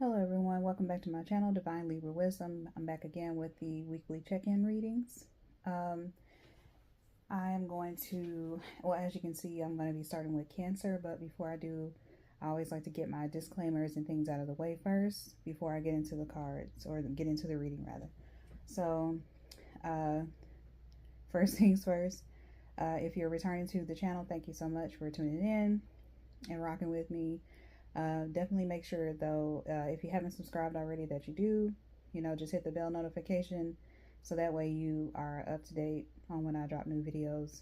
Hello everyone, welcome back to my channel, Divine Libra Wisdom. I'm back again with the weekly check-in readings. I am going to, well, as you can see, I'm going to be starting with Cancer, but before I do, I always like to get my disclaimers and things out of the way first before I get into the cards, or get into the reading rather. So, first things first, if you're returning to the channel, thank you so much for tuning in and rocking with me. Definitely make sure though, if you haven't subscribed already, that you do, just hit the bell notification so that way you are up to date on when I drop new videos.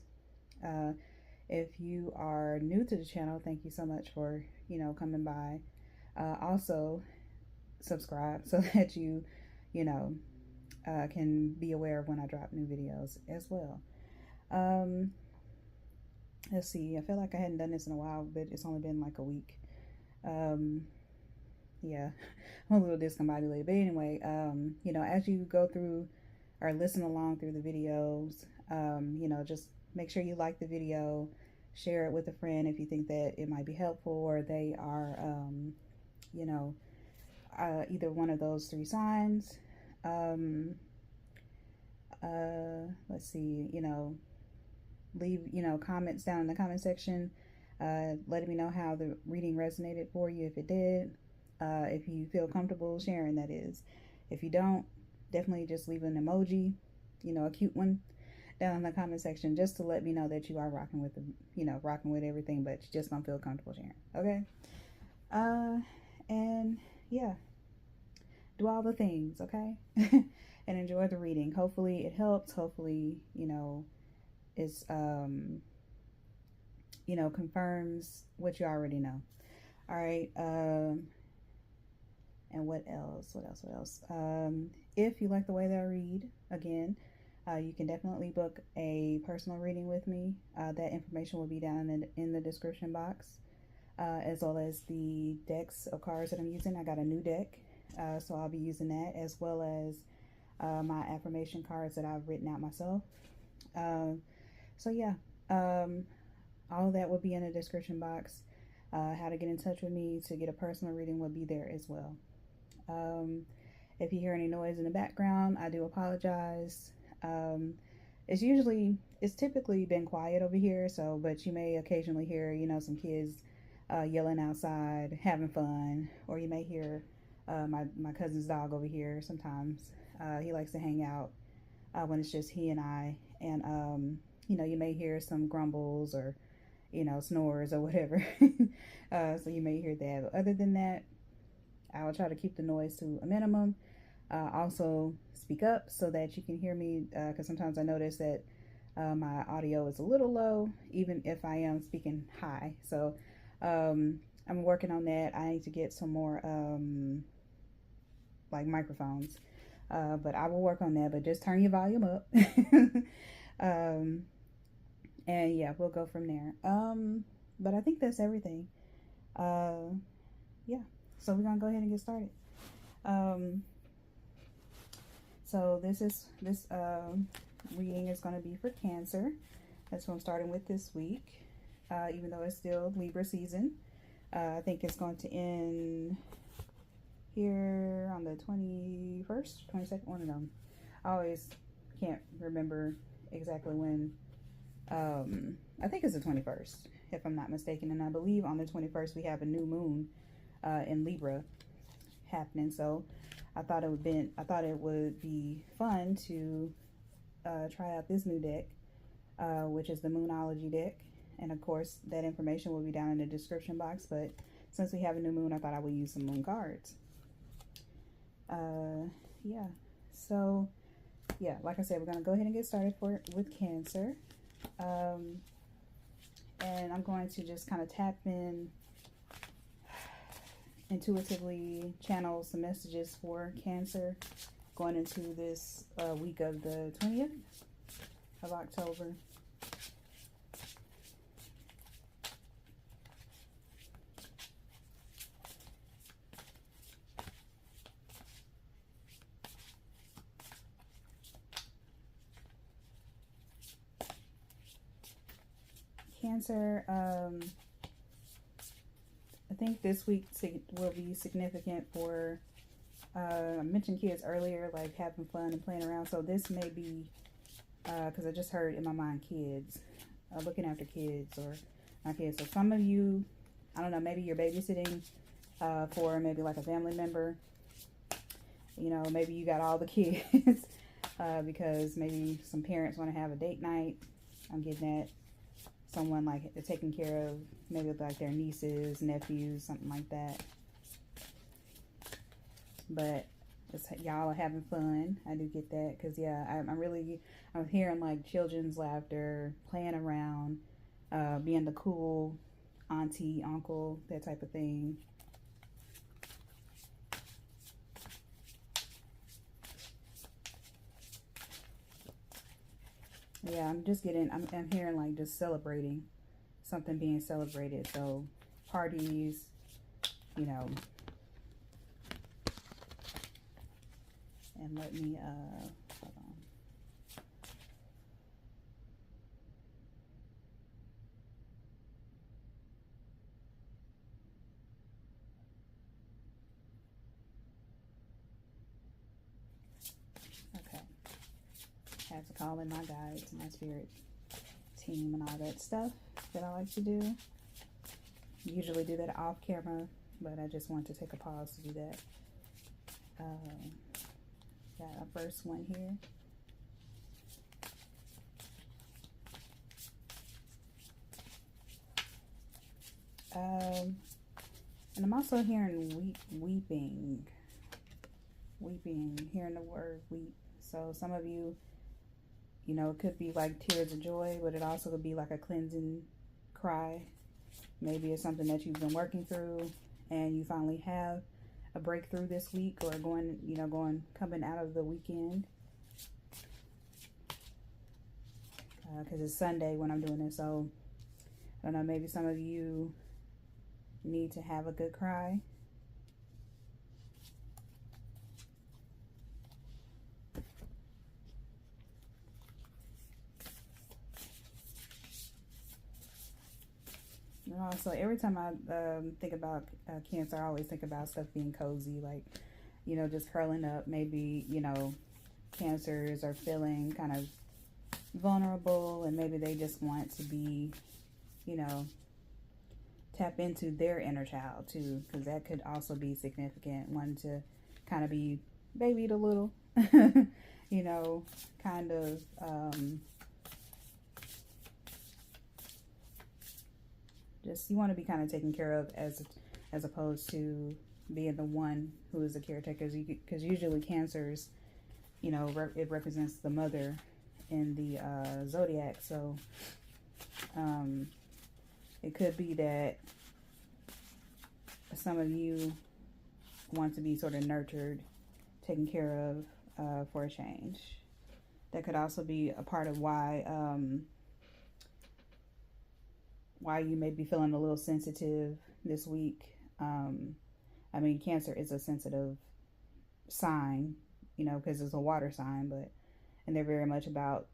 If you are new to the channel, thank you so much for, coming by. Also subscribe so that you can be aware of when I drop new videos as well. Let's see, I feel like I hadn't done this in a while, but it's only been like a week. Yeah, I'm a little discombobulated, but anyway, as you go through or listen along through the videos, just make sure you like the video, share it with a friend if you think that it might be helpful, or they are, either one of those three signs. Let's see, leave, comments down in the comment section, letting me know how the reading resonated for you, if it did, if you feel comfortable sharing, that is. If you don't, definitely just leave an emoji, a cute one, down in the comment section, just to let me know that you are rocking with rocking with everything, but you just don't feel comfortable sharing. Okay. And yeah, do all the things, okay? And enjoy the reading. Hopefully it helps. Hopefully, it's confirms what you already know. All right. And what else? If you like the way that I read, again, you can definitely book a personal reading with me. That information will be down in the description box, as well as the decks of cards that I'm using. I got a new deck, so I'll be using that, as well as my affirmation cards that I've written out myself. So yeah, all of that will be in the description box. How to get in touch with me to get a personal reading will be there as well. If you hear any noise in the background, I do apologize. It's typically been quiet over here, but you may occasionally hear, some kids yelling outside, having fun, or you may hear my cousin's dog over here sometimes. He likes to hang out when it's just he and I, and you may hear some grumbles or snores or whatever. So you may hear that, but other than that, I will try to keep the noise to a minimum. Also speak up so that you can hear me, because sometimes I notice that my audio is a little low even if I am speaking high. So I'm working on that. I need to get some more like microphones, but I will work on that. But just turn your volume up. And yeah, we'll go from there. But I think that's everything. Yeah, so we're gonna go ahead and get started. So this reading is going to be for Cancer. That's what I'm starting with this week, even though it's still Libra season. I think it's going to end here on the 21st, 22nd, one of them. I always can't remember exactly when. I think it's the 21st, if I'm not mistaken, and I believe on the 21st we have a new moon in Libra happening. So I thought it would be fun to try out this new deck, which is the Moonology deck, and of course that information will be down in the description box. But since we have a new moon, I thought I would use some moon cards. Yeah. So yeah, like I said, we're gonna go ahead and get started with Cancer. And I'm going to just kind of tap in, intuitively channel some messages for Cancer going into this week of the 20th of October. Cancer, think this week will be significant for, I mentioned kids earlier, like having fun and playing around. So this may be, because I just heard in my mind kids, looking after kids or not kids. So some of you, I don't know, maybe you're babysitting for maybe like a family member. You know, maybe you got all the kids because maybe some parents want to have a date night. I'm getting that. Someone like taking care of maybe like their nieces, nephews, something like that. But y'all are having fun. I do get that because yeah, I'm hearing like children's laughter, playing around, being the cool auntie, uncle, that type of thing. Yeah, I'm hearing like just celebrating, something being celebrated. So parties, you know. And let me, hold on. Okay. I have to call in my guides, my spirit team and all that stuff that I like to do. Usually do that off camera, but I just want to take a pause to do that. Got a first one here. And I'm also hearing weeping, hearing the word weep. So some of you, you know, it could be like tears of joy, but it also could be like a cleansing cry. Maybe it's something that you've been working through and you finally have a breakthrough this week, or coming out of the weekend. Because it's Sunday when I'm doing this, so I don't know, maybe some of you need to have a good cry. And also, every time I think about Cancer, I always think about stuff being cozy, like, you know, just curling up. Maybe, you know, Cancers are feeling kind of vulnerable, and maybe they just want to be, you know, tap into their inner child too, because that could also be significant. One to kind of be babied a little, you know, kind of just you want to be kind of taken care of as opposed to being the one who is the caretaker, because usually Cancers, you know, it represents the mother in the zodiac. So it could be that some of you want to be sort of nurtured, taken care of for a change. That could also be a part of why you may be feeling a little sensitive this week. I mean, Cancer is a sensitive sign, you know, because it's a water sign, and they're very much about,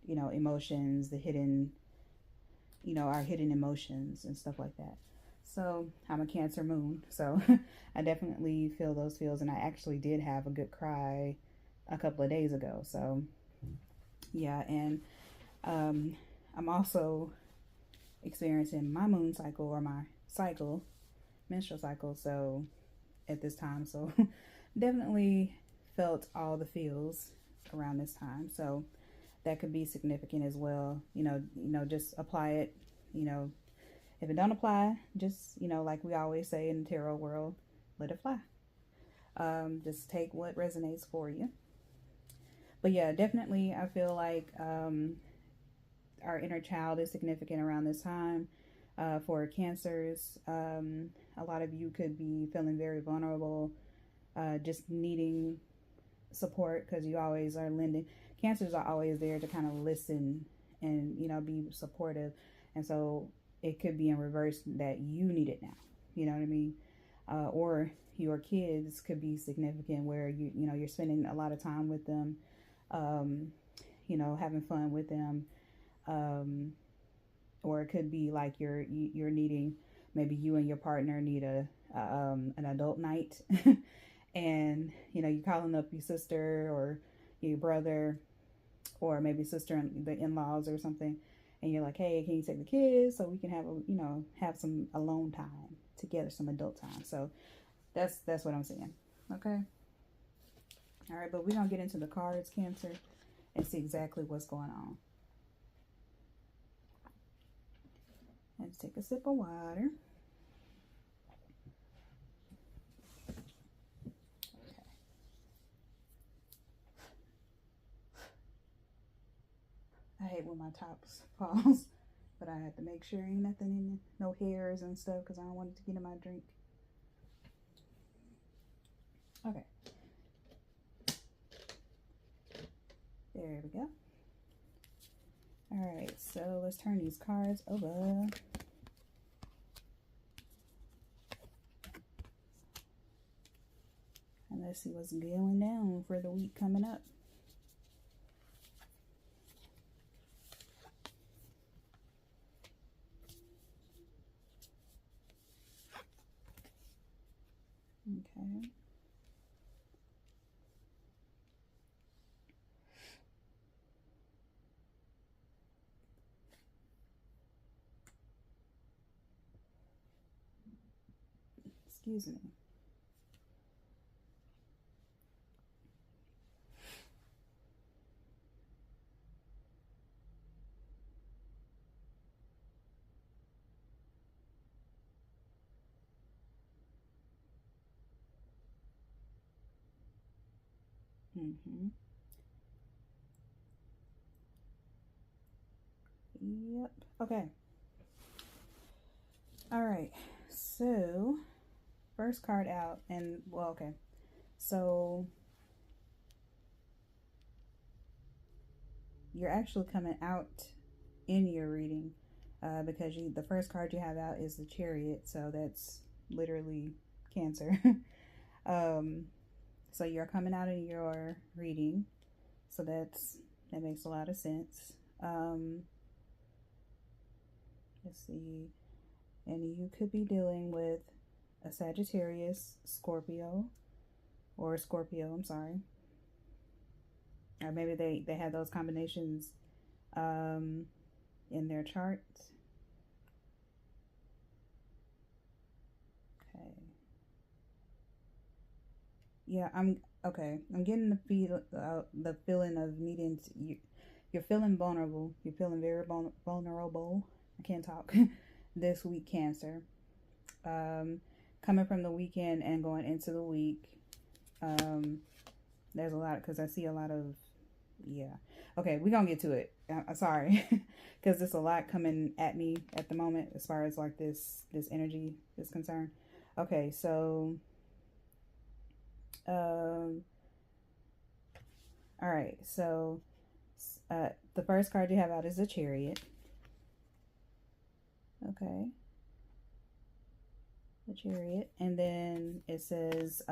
you know, emotions, the hidden, you know, our hidden emotions and stuff like that. So I'm a Cancer moon, so I definitely feel those feels, and I actually did have a good cry a couple of days ago. So yeah, and I'm also experiencing my moon cycle, or my cycle, menstrual cycle, so at this time, so definitely felt all the feels around this time. So that could be significant as well. You know, just apply it. You know, if it don't apply, just, you know, like we always say in the tarot world, let it fly. Just take what resonates for you. But yeah, definitely I feel like our inner child is significant around this time. For Cancers, a lot of you could be feeling very vulnerable, just needing support, because you always are lending. Cancers are always there to kind of listen and, you know, be supportive. And so it could be in reverse that you need it now. You know what I mean? Or your kids could be significant where you know, you're spending a lot of time with them, you know, having fun with them. Or it could be like you're needing maybe you and your partner need an adult night. And you know, you're calling up your sister or your brother, or maybe sister and the in-laws or something, and you're like, hey, can you take the kids so we can have a, you know, have some alone time together, some adult time. So that's what I'm saying. Okay. All right, but we're gonna get into the cards, Cancer, and see exactly what's going on. Let's take a sip of water. I hate when my tops falls, but I have to make sure ain't nothing in it, no hairs and stuff, because I don't want it to get in my drink. Okay. There we go. All right, so let's turn these cards over. And let's see what's going down for the week coming up. Okay. Excuse me. Yep. Okay. All right. So, first card out, and well, okay. So, you're actually coming out in your reading because the first card you have out is the Chariot, so that's literally Cancer. So you're coming out in your reading, so that makes a lot of sense. Let's see, and you could be dealing with a Sagittarius, Scorpio, or a Scorpio, I'm sorry. Or maybe they have those combinations in their chart. Okay. Yeah, I'm getting the feeling of needing to, you're feeling vulnerable. You're feeling very vulnerable. I can't talk this week, Cancer. Coming from the weekend and going into the week. There's a lot, because I see a lot of, yeah. Okay, we're gonna get to it. Sorry, because there's a lot coming at me at the moment as far as like this energy is concerned. Okay, so all right, so the first card you have out is the Chariot. Okay, the Chariot, and then it says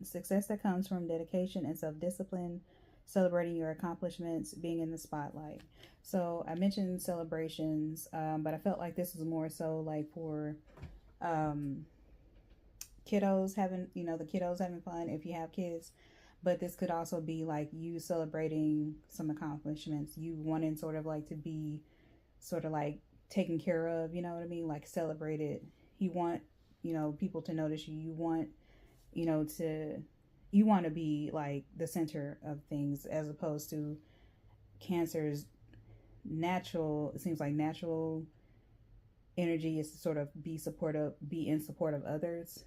success that comes from dedication and self-discipline, celebrating your accomplishments, being in the spotlight. So I mentioned celebrations, but I felt like this was more so like for kiddos having, the kiddos having fun if you have kids. But this could also be like you celebrating some accomplishments, you wanting sort of like to be sort of like taken care of, you know what I mean? Like celebrated. You want, people to notice you. You want, you want to be like the center of things, as opposed to Cancer's natural, it seems like natural energy is to sort of be in support of others.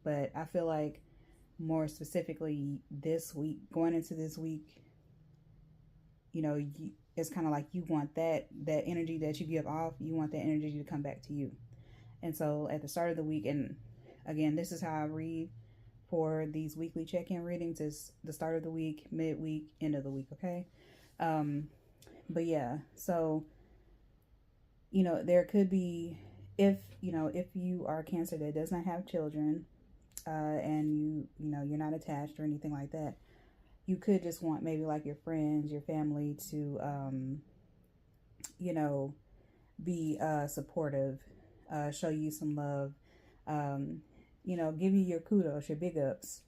But I feel like more specifically this week, going into this week, it's kind of like you want that energy that you give off, you want that energy to come back to you. And so at the start of the week, and again, this is how I read for these weekly check-in readings, is the start of the week, midweek, end of the week, okay? But yeah, so, there could be, if you are a Cancer that does not have children, and you're not attached or anything like that, you could just want maybe like your friends, your family to, be supportive show you some love, you know, give you your kudos, your big ups,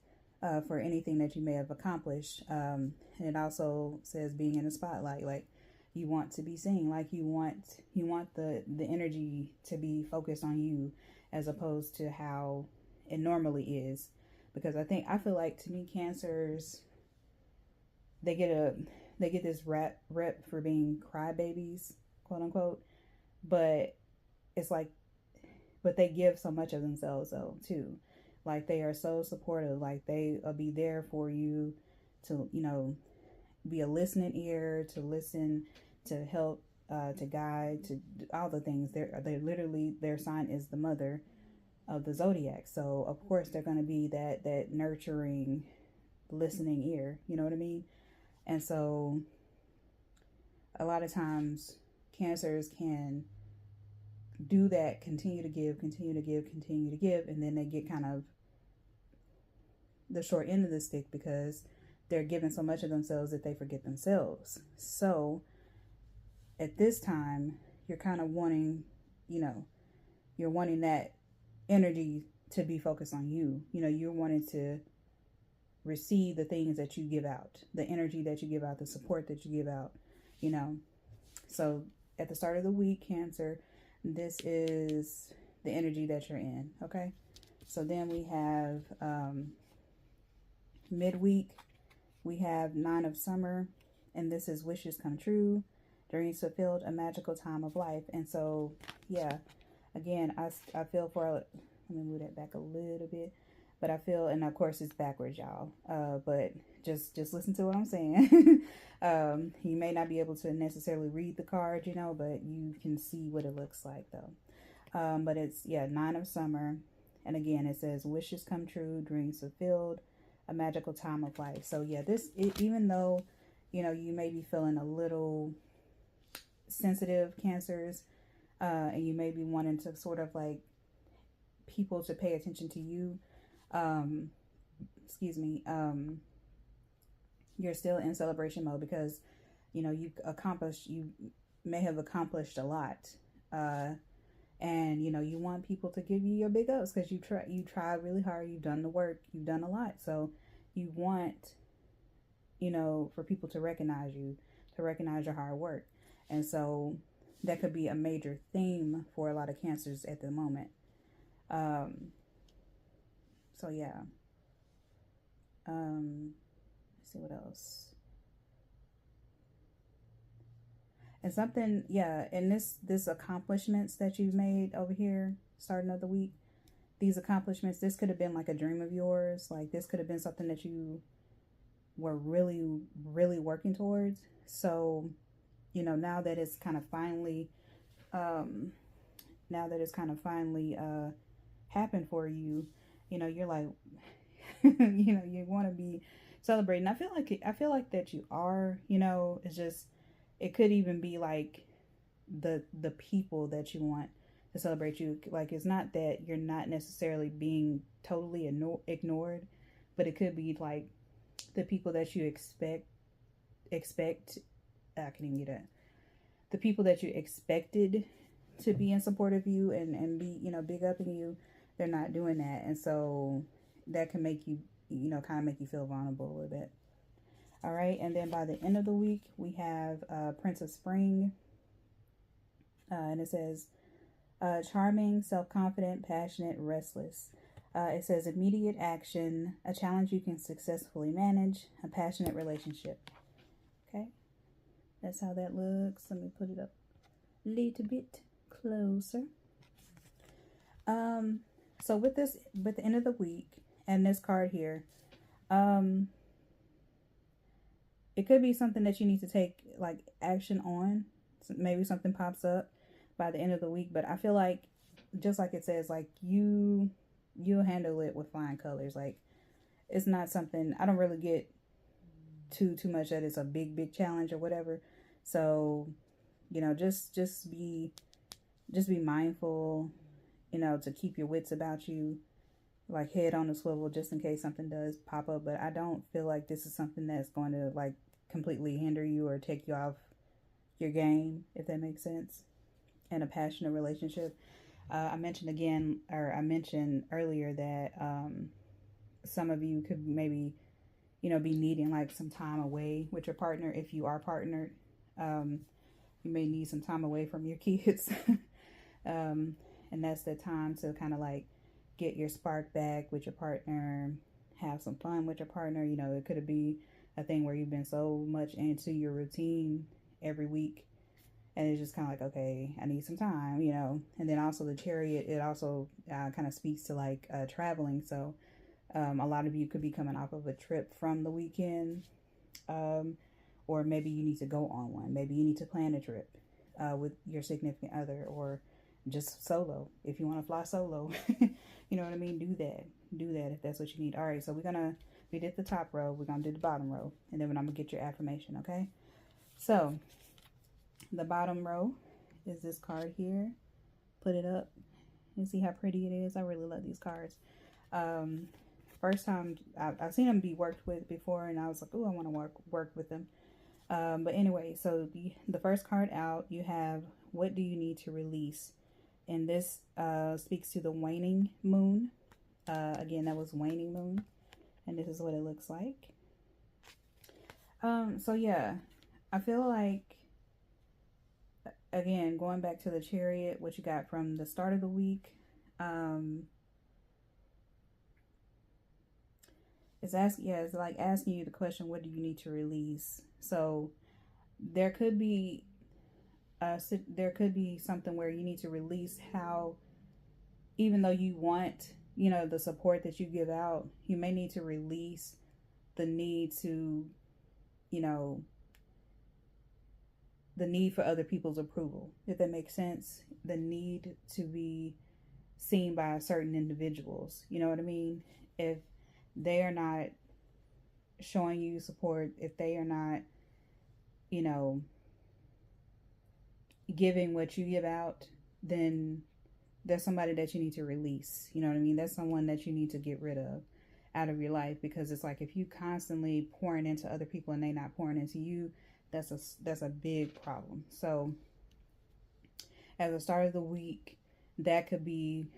for anything that you may have accomplished. And it also says being in the spotlight, like you want to be seen, like you want the energy to be focused on you as opposed to how it normally is. Because I feel like, to me, cancers, they get this rep for being crybabies, quote unquote, but it's like, but they give so much of themselves though too. Like they are so supportive, like they'll be there for you to, you know, be a listening ear, to listen, to help, to guide, to do all the things. They literally, their sign is the mother of the zodiac, so of course they're going to be that nurturing, listening ear, you know what I mean? And so a lot of times cancers can do that, continue to give, continue to give, continue to give, and then they get kind of the short end of the stick because they're giving so much of themselves that they forget themselves. So at this time, you're kind of wanting, you know, you're wanting that energy to be focused on you. You know, you're wanting to receive the things that you give out, the energy that you give out, the support that you give out, you know. So at the start of the week, Cancer, this is the energy that you're in, okay? So then we have midweek, we have 9 of Summer, and this is wishes come true, dreams fulfilled, a magical time of life. And so, yeah, again, I feel for, let me move that back a little bit, but I feel, and of course it's backwards, y'all, but just listen to what I'm saying. You may not be able to necessarily read the card, you know, but you can see what it looks like though. But it's, yeah, 9 of Summer, and again it says wishes come true, dreams fulfilled, a magical time of life. So yeah, even though, you know, you may be feeling a little sensitive, Cancers, and you may be wanting to sort of like people to pay attention to you, you're still in celebration mode because, you know, you may have accomplished a lot, and you know, you want people to give you your big ups because you tried really hard, you've done the work, you've done a lot, so you want, you know, for people to recognize you, to recognize your hard work. And so that could be a major theme for a lot of Cancers at the moment. So yeah. Let's see what else. And something, yeah, and this accomplishments that you've made over here, starting of the week, these accomplishments, this could have been like a dream of yours. Like this could have been something that you were really, really working towards. So, you know, now that it's kind of finally, happened for you, you know, you're like, you know, you want to be celebrating. I feel like that you are, you know, it's just, it could even be like the people that you want to celebrate you. Like, it's not that you're not necessarily being totally ignored, but it could be like the people that you expect, I can't even get that. The people that you expected to be in support of you and be, you know, big up in you, they're not doing that. And so that can make you, you know, kind of make you feel vulnerable a little bit. All right. And then by the end of the week, we have Prince of Spring. And it says, charming, self-confident, passionate, restless. It says immediate action, a challenge you can successfully manage, a passionate relationship. Okay. That's how that looks. Let me put it up a little bit closer. So with the end of the week and this card here, it could be something that you need to take like action on. So maybe something pops up by the end of the week, but I feel like, just like it says, like you'll handle it with flying colors. Like it's not something, I don't really get too much that it's a big challenge or whatever. So, you know, just be mindful, you know, to keep your wits about you, like head on the swivel just in case something does pop up. But I don't feel like this is something that's going to like completely hinder you or take you off your game, if that makes sense. And a passionate relationship. I mentioned earlier that some of you could maybe, be needing like some time away with your partner. If you are partnered, you may need some time away from your kids. And that's the time to kind of like get your spark back with your partner, have some fun with your partner. It could be a thing where you've been so much into your routine every week, and it's just kind of like, okay, I need some time. And then also the Chariot, it also kind of speaks to like traveling. So a lot of you could be coming off of a trip from the weekend, or maybe you need to go on one. Maybe you need to plan a trip with your significant other, or just solo. If you want to fly solo, you know what I mean? Do that if that's what you need. All right, so we did the top row. We're going to do the bottom row, and then I'm going to get your affirmation, okay? So the bottom row is this card here. Put it up and see how pretty it is. I really love these cards. First time I've seen them be worked with before, and I was like, oh, I want to work with them. But anyway, so the first card out, you have, what do you need to release? And this speaks to the waning moon. Again, that was waning moon, and this is what it looks like. So yeah, I feel like, again, going back to the Chariot, what you got from the start of the week, it's like asking you the question, what do you need to release? So there could be something where you need to release how, even though you want, the support that you give out, you may need to release the need to, the need for other people's approval, if that makes sense. The need to be seen by certain individuals. You know what I mean? If they are not showing you support, if they are not, giving what you give out, then there's somebody that you need to release. You know what I mean? That's someone that you need to get rid of out of your life, because it's like, if you constantly pouring into other people and they not pouring into you, that's a big problem. So at the start of the week, that could be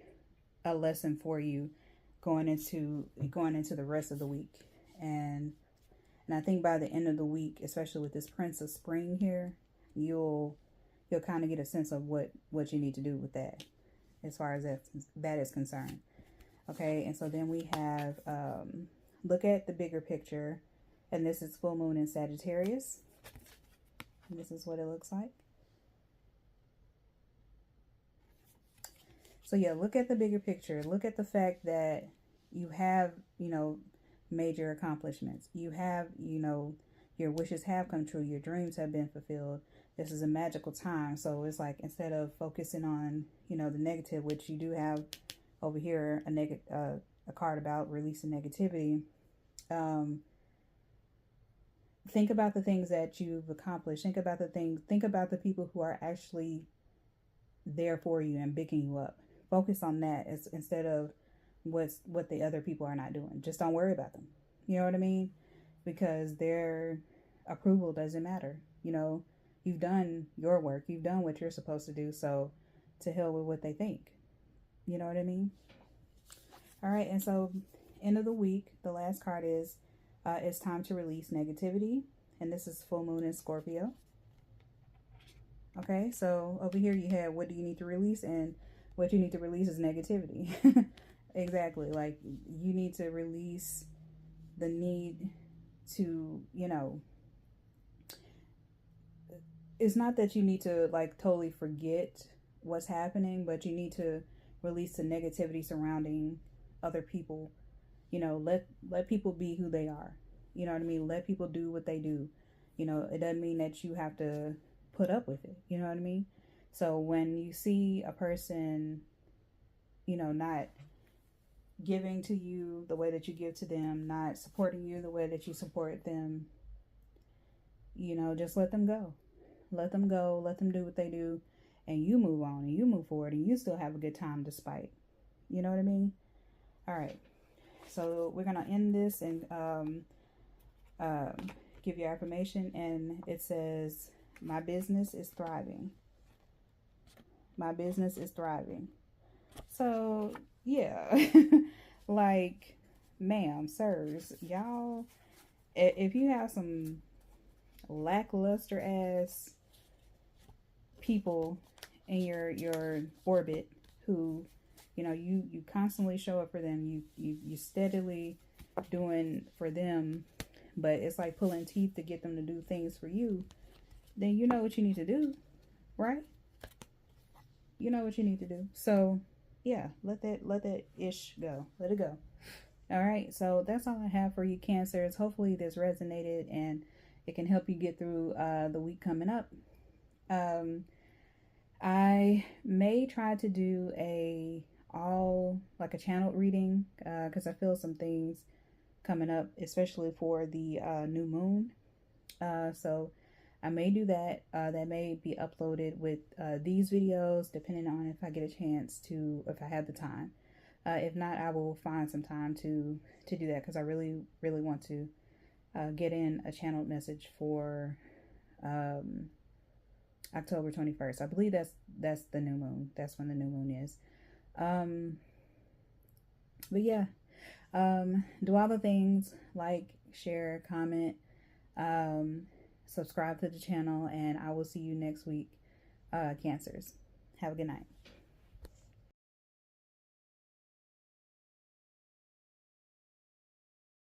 a lesson for you going into the rest of the week. And I think by the end of the week, especially with this Prince of Spring here, you'll kind of get a sense of what you need to do with that, as far as that is concerned. Okay, and so then we have, look at the bigger picture, and this is full moon in Sagittarius. And this is what it looks like. So yeah, look at the bigger picture. Look at the fact that you have, major accomplishments. You have, your wishes have come true. Your dreams have been fulfilled. This is a magical time. So it's like, instead of focusing on, the negative, which you do have over here, a card about releasing negativity. Think about the things that you've accomplished. Think about the people who are actually there for you and picking you up. Focus on that instead of what the other people are not doing. Just don't worry about them. You know what I mean? Because their approval doesn't matter. You've done your work. You've done what you're supposed to do. So to hell with what they think. You know what I mean? All right. And so end of the week, the last card is, it's time to release negativity. And this is full moon in Scorpio. Okay. So over here you have, what do you need to release? And what you need to release is negativity. Exactly. Like, you need to release the need to, it's not that you need to like totally forget what's happening, but you need to release the negativity surrounding other people. Let people be who they are. You know what I mean? Let people do what they do. It doesn't mean that you have to put up with it. You know what I mean? So when you see a person, not giving to you the way that you give to them, not supporting you the way that you support them, just let them go. Let them go. Let them do what they do. And you move on and you move forward and you still have a good time despite. You know what I mean? All right. So we're going to end this and give your affirmation. And it says, my business is thriving. My business is thriving. So yeah, like, ma'am, sirs, y'all, if you have some lackluster ass people in your orbit who, you know, you constantly show up for them, you steadily doing for them, but it's like pulling teeth to get them to do things for you, then you know what you need to do, right? You know what you need to do. So yeah, let that ish go. Let it go. All right, so that's all I have for you, Cancers. Hopefully this resonated and it can help you get through the week coming up. I may try to do a channeled reading because I feel some things coming up, especially for the new moon. So I may do that. That may be uploaded with these videos, depending on if I get a chance to, if I have the time. If not, I will find some time to do that because I really want to get in a channeled message for October 21st. I believe that's the new moon. That's when the new moon is. But yeah, do all the things, like, share, comment, subscribe to the channel, and I will see you next week, Cancers. Have a good night.